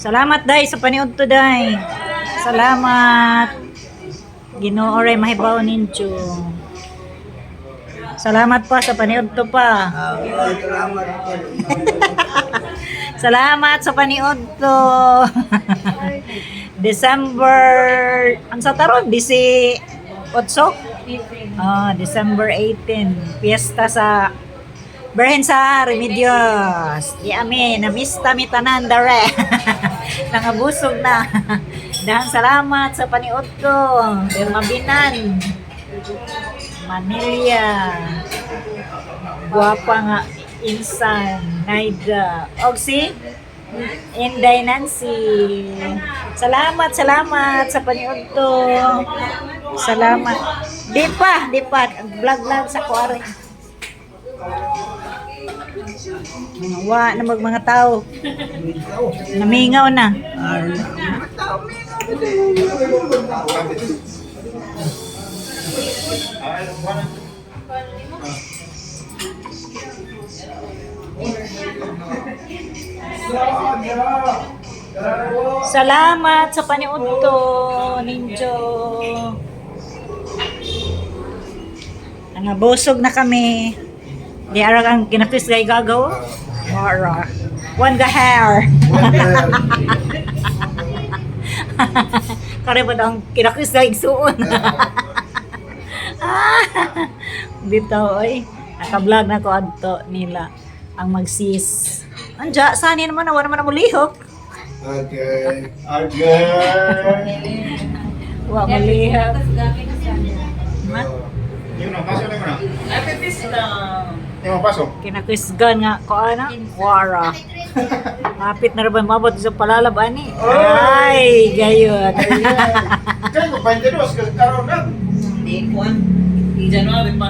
Salamat day sa paniud to day. Salamat. Ginoo ray mahibaw ninyo. Salamat pa sa paniud to pa. Salamat po. Salamat sa paniud to. December, ang sa taron, 18. December 18. Fiesta sa Berhen sa Remedios. Di amin, namista mi tanan dare. Nangabusog na. Dahang salamat sa paniud ko. Del Mabinan. Manila. Guwapa nga insan. Naida. Og si Inday Nancy. Salamat sa paniud to. Salamat. Di pa. Vlog sa kuwari. Wa na mga tao. Namingaw na. Salamat sa paniud to ninyo. Nangabusog na kami. Di ara kang kinakis gay gagaw. Mara. One the hair. Kare ba ang kinakis gay suon. Bitaw oy. Naka-vlog na ko adto nila ang magsis. Anja, saan naman wala naman mo lihok. Okay. Wa malihok. Ma? Yung pasok na mo na. Ay, pipis lang. Yung pasok. Kinakisgan nga ko ana wara. Kapit na rin mabot sa palalab ani. Ay, gayud. Kaya ko 22 kasi karon na. Di kuan. Di January pa.